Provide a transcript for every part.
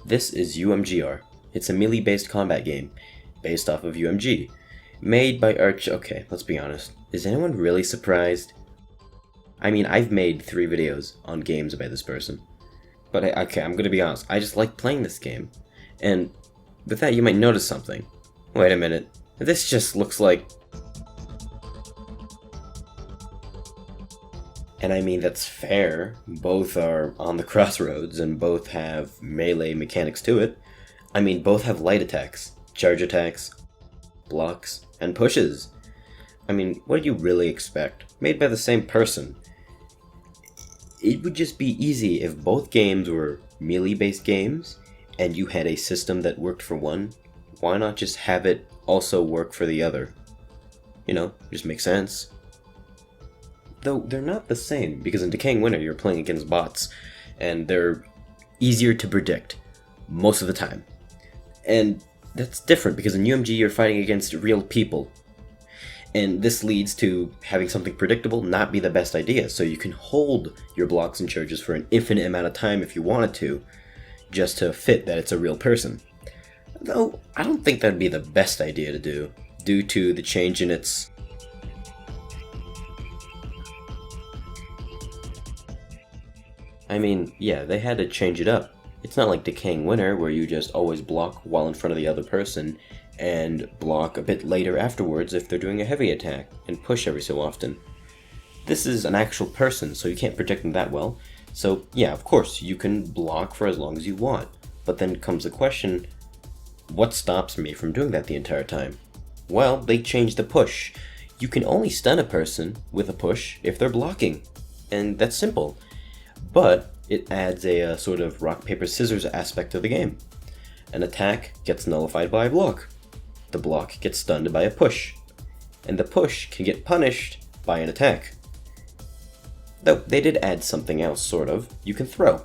This is UMGR. It's a melee-based combat game, based off of UMG. Made by Okay, let's be honest. Is anyone really surprised? I mean, I've made 3 videos on games by this person. But okay, I'm gonna be honest, I just like playing this game. And with that, you might notice something. Wait a minute, this just looks like... And I mean, that's fair. Both are on the crossroads, and both have melee mechanics to it. I mean, both have light attacks, charge attacks, blocks, and pushes. I mean, what do you really expect? Made by the same person. It would just be easy if both games were melee-based games, and you had a system that worked for one. Why not just have it also work for the other? You know, just makes sense. Though they're not the same, because in Decaying Winter you're playing against bots, and they're easier to predict, most of the time. And that's different, because in UMG you're fighting against real people. And this leads to having something predictable not be the best idea, so you can hold your blocks and charges for an infinite amount of time if you wanted to, just to fit that it's a real person. Though, I don't think that'd be the best idea to do, due to the change in its... I mean, yeah, they had to change it up. It's not like Decaying Winter, where you just always block while in front of the other person, and block a bit later afterwards if they're doing a heavy attack, and push every so often. This is an actual person, so you can't predict them that well. So, yeah, of course, you can block for as long as you want. But then comes the question, what stops me from doing that the entire time? Well, they changed the push. You can only stun a person with a push if they're blocking. And that's simple. But it adds a sort of rock, paper, scissors aspect to the game. An attack gets nullified by a block. The block gets stunned by a push. And the push can get punished by an attack. Though they did add something else, sort of. You can throw.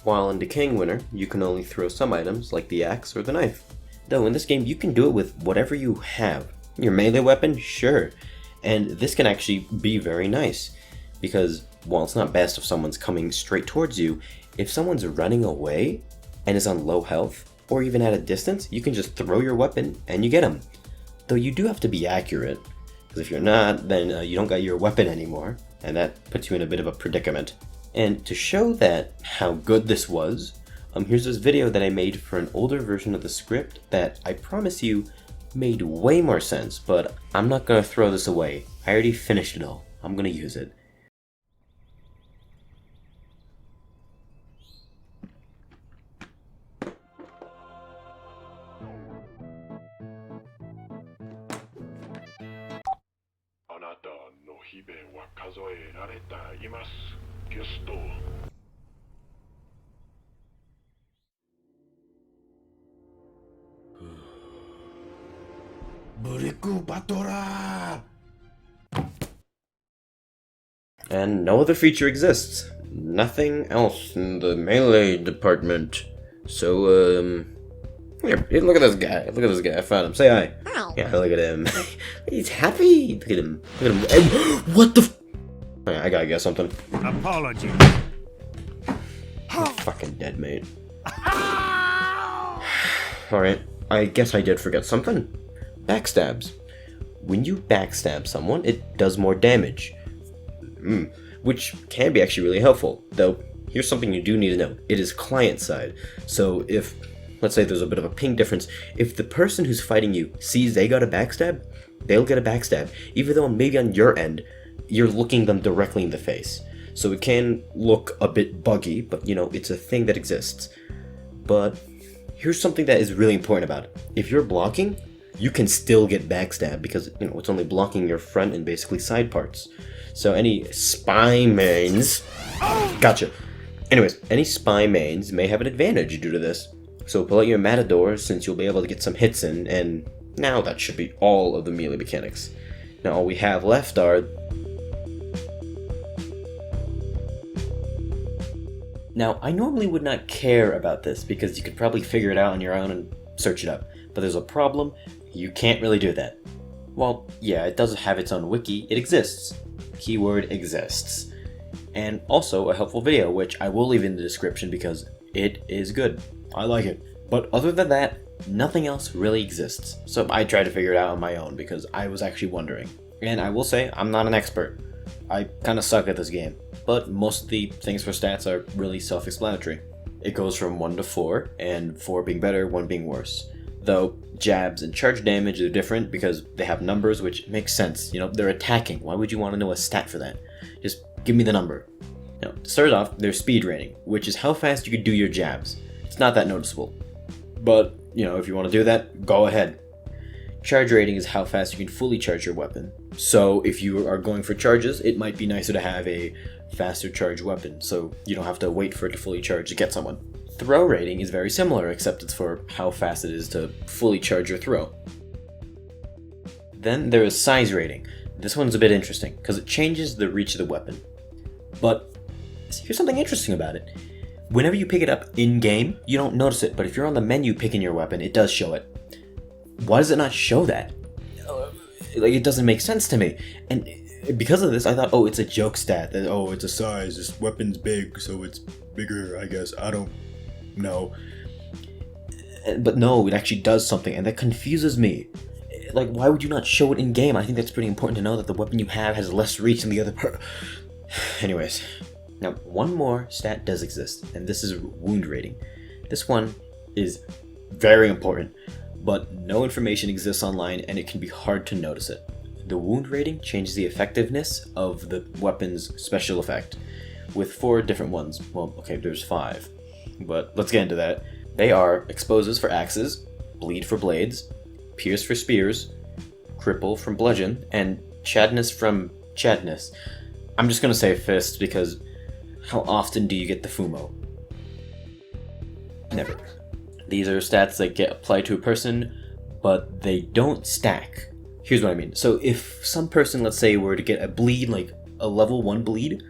While in Decaying Winter, you can only throw some items like the axe or the knife. Though in this game, you can do it with whatever you have. Your melee weapon? Sure. And this can actually be very nice. Because while it's not best if someone's coming straight towards you, if someone's running away and is on low health, or even at a distance, you can just throw your weapon and you get them. Though you do have to be accurate, because if you're not, then you don't got your weapon anymore, and that puts you in a bit of a predicament. And to show that how good this was, here's this video that I made for an older version of the script that I promise you made way more sense, but I'm not gonna throw this away. I already finished it all. I'm gonna use it. And no other feature exists. Nothing else in the melee department. So, here, look at this guy. Look at this guy. I found him. Say hi. Hi. Yeah, look at him. He's happy. Look at him. Look at him. What the f... I gotta get something. Apologies. You're fucking dead, mate. Alright, I guess I did forget something. Backstabs. When you backstab someone, it does more damage. Which can be actually really helpful. Though, here's something you do need to know. It is client side. So if, let's say there's a bit of a ping difference, if the person who's fighting you sees they got a backstab, they'll get a backstab. Even though maybe on your end, you're looking them directly in the face. So it can look a bit buggy, but you know, it's a thing that exists. But here's something that is really important about it. If you're blocking, you can still get backstabbed because, you know, it's only blocking your front and basically side parts. So any spy mains... Gotcha. Anyways, any spy mains may have an advantage due to this. So pull out your matador since you'll be able to get some hits in, and now that should be all of the melee mechanics. Now all we have left are... Now, I normally would not care about this because you could probably figure it out on your own and search it up. But there's a problem, you can't really do that. Well, yeah, it does have its own wiki, it exists. Keyword exists. And also a helpful video, which I will leave in the description because it is good. I like it. But other than that, nothing else really exists. So I tried to figure it out on my own because I was actually wondering. And I will say, I'm not an expert. I kind of suck at this game. But most of the things for stats are really self-explanatory. It goes from 1 to 4, and 4 being better, 1 being worse. Though jabs and charge damage are different because they have numbers, which makes sense. You know, they're attacking. Why would you want to know a stat for that? Just give me the number. Now, to start off, there's speed rating, which is how fast you can do your jabs. It's not that noticeable. But, you know, if you want to do that, go ahead. Charge rating is how fast you can fully charge your weapon. So if you are going for charges, it might be nicer to have a faster charge weapon, so you don't have to wait for it to fully charge to get someone. Throw rating is very similar, except it's for how fast it is to fully charge your throw. Then there is size rating. This one's a bit interesting, because it changes the reach of the weapon. But here's something interesting about it. Whenever you pick it up in-game, you don't notice it, but if you're on the menu picking your weapon, it does show it. Why does it not show that? Like, it doesn't make sense to me. And because of this, I thought, oh, it's a joke stat. That, oh, it's a size. This weapon's big, so it's bigger, I guess. I don't know. But no, it actually does something, and that confuses me. Like, why would you not show it in-game? I think that's pretty important to know that the weapon you have has less reach than the other Anyways. Now, one more stat does exist, and this is wound rating. This one is very important, but no information exists online and it can be hard to notice it. The wound rating changes the effectiveness of the weapon's special effect, with 4 different ones. Well, okay, there's 5, but let's get into that. They are exposes for axes, bleed for blades, pierce for spears, cripple from bludgeon, and chadness from chadness. I'm just gonna say fist because how often do you get the Fumo? Never. These are stats that get applied to a person, but they don't stack. Here's what I mean. So if some person, let's say, were to get a bleed, like a level 1 bleed,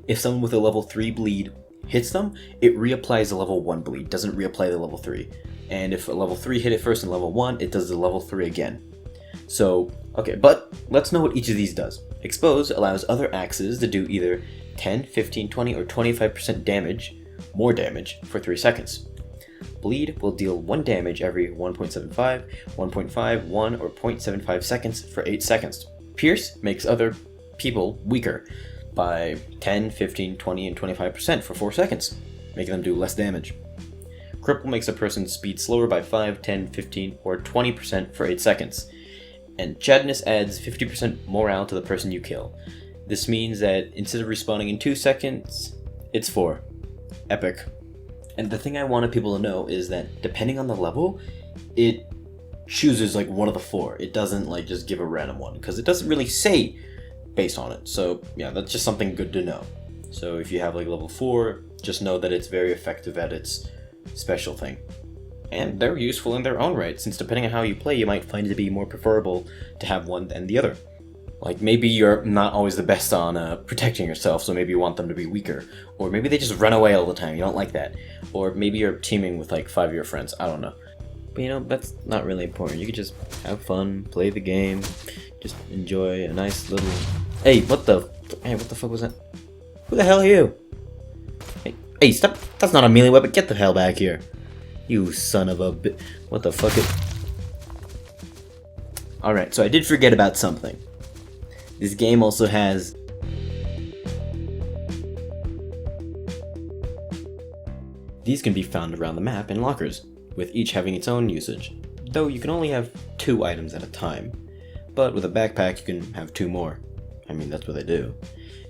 if someone with a level 3 bleed hits them, it reapplies the level 1 bleed, doesn't reapply the level 3. And if a level 3 hit it first and level 1, it does the level 3 again. So, okay, but let's know what each of these does. Expose allows other axes to do either 10, 15, 20, or 25% damage, more damage, for 3 seconds. Bleed will deal 1 damage every 1.75, 1.5, 1, or 0.75 seconds for 8 seconds. Pierce makes other people weaker by 10, 15, 20, and 25% for 4 seconds, making them do less damage. Cripple makes a person's speed slower by 5, 10, 15, or 20% for 8 seconds. And Chadness adds 50% morale to the person you kill. This means that instead of respawning in 2 seconds, it's 4. Epic. And the thing I wanted people to know is that depending on the level, it chooses like one of the 4. It doesn't like just give a random one, because it doesn't really say based on it. So yeah, that's just something good to know. So if you have like level 4, just know that it's very effective at its special thing. And they're useful in their own right, since depending on how you play, you might find it to be more preferable to have one than the other. Like, maybe you're not always the best on protecting yourself, so maybe you want them to be weaker. Or maybe they just run away all the time, you don't like that. Or maybe you're teaming with like 5 of your friends, I don't know. But you know, that's not really important. You could just have fun, play the game, just enjoy a nice little... Hey, what the fuck was that? Who the hell are you? Hey, stop, that's not a melee weapon, get the hell back here. You son of a bi- What the fuck is... Alright, so I did forget about something. This game also has... These can be found around the map in lockers, with each having its own usage. Though you can only have 2 items at a time. But with a backpack you can have 2 more. I mean, that's what they do.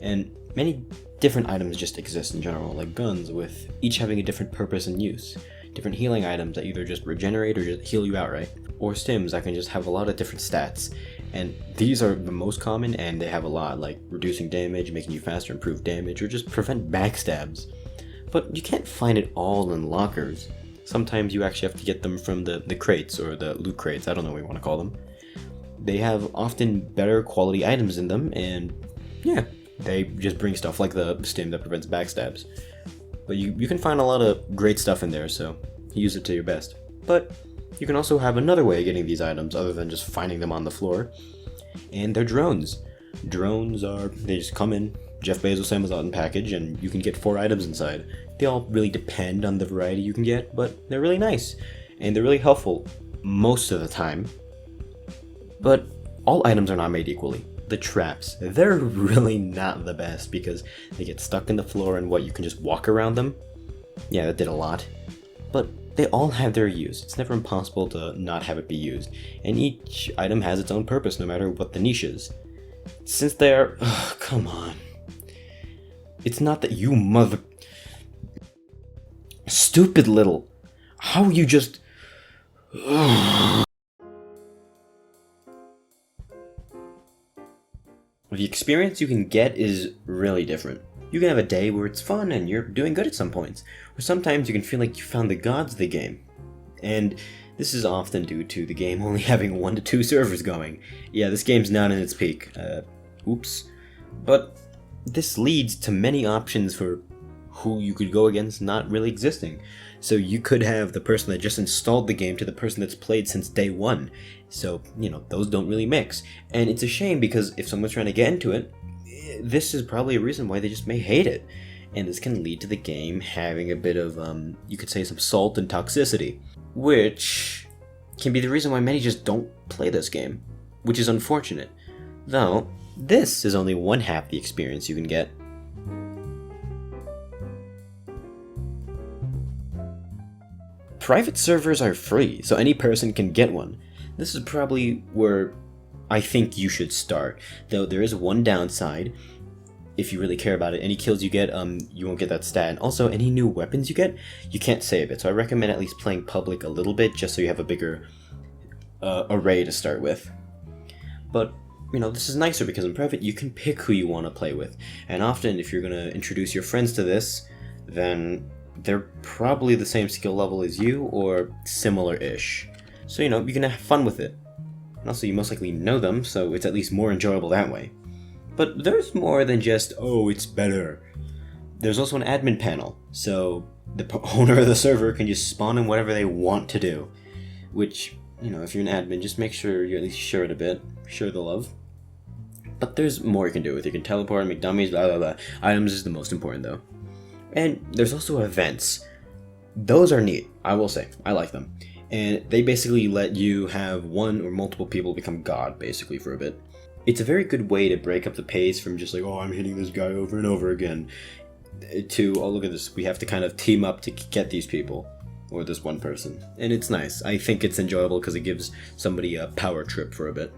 And many different items just exist in general, like guns, with each having a different purpose and use. Different healing items that either just regenerate or just heal you outright. Or stims that can just have a lot of different stats. And these are the most common, and they have a lot, like reducing damage, making you faster, improve damage, or just prevent backstabs. But you can't find it all in lockers. Sometimes you actually have to get them from the crates, or the loot crates, I don't know what you want to call them. They have often better quality items in them, and yeah, they just bring stuff like the stim that prevents backstabs. But you can find a lot of great stuff in there, so use it to your best. But you can also have another way of getting these items other than just finding them on the floor, and they're drones. Drones are, they just come in, Jeff Bezos Amazon package, and you can get 4 items inside. They all really depend on the variety you can get, but they're really nice, and they're really helpful most of the time. But all items are not made equally. The traps, they're really not the best because they get stuck in the floor and you can just walk around them. Yeah, that did a lot. But they all have their use. It's never impossible to not have it be used, and each item has its own purpose no matter what the niche is. Since they are... Ugh, come on. It's not that you mother... Stupid little... How you just... Ugh. The experience you can get is really different. You can have a day where it's fun and you're doing good at some points, or sometimes you can feel like you found the gods of the game. And this is often due to the game only having 1 to 2 servers going. Yeah, this game's not in its peak. Oops. But this leads to many options for who you could go against not really existing. So you could have the person that just installed the game to the person that's played since day 1. So, those don't really mix. And it's a shame because if someone's trying to get into it, this is probably a reason why they just may hate it. And this can lead to the game having a bit of, you could say, some salt and toxicity, which can be the reason why many just don't play this game, which is unfortunate. Though, this is only one half the experience you can get. Private servers are free, so any person can get one. This is probably where I think you should start, though there is one downside. If you really care about it, any kills you get, you won't get that stat. And also, any new weapons you get, you can't save it. So I recommend at least playing public a little bit, just so you have a bigger array to start with. But, this is nicer because in private, you can pick who you want to play with. And often, if you're going to introduce your friends to this, then they're probably the same skill level as you, or similar-ish. So, you can have fun with it. And also, you most likely know them, so it's at least more enjoyable that way. But there's more than just, oh, it's better. There's also an admin panel, so the owner of the server can just spawn in whatever they want to do. Which, if you're an admin, just make sure you at least share it a bit. Share the love. But there's more you can do with it. You can teleport and make dummies, blah blah blah. Items is the most important, though. And there's also events. Those are neat, I will say. I like them. And they basically let you have one or multiple people become god, basically, for a bit. It's a very good way to break up the pace from just like, oh, I'm hitting this guy over and over again, to, oh, look at this, we have to kind of team up to get these people, or this one person. And it's nice. I think it's enjoyable because it gives somebody a power trip for a bit.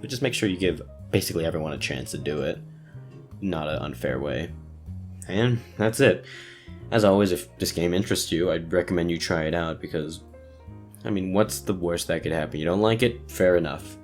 But just make sure you give basically everyone a chance to do it, not an unfair way. And that's it. As always, if this game interests you, I'd recommend you try it out because, what's the worst that could happen? You don't like it? Fair enough.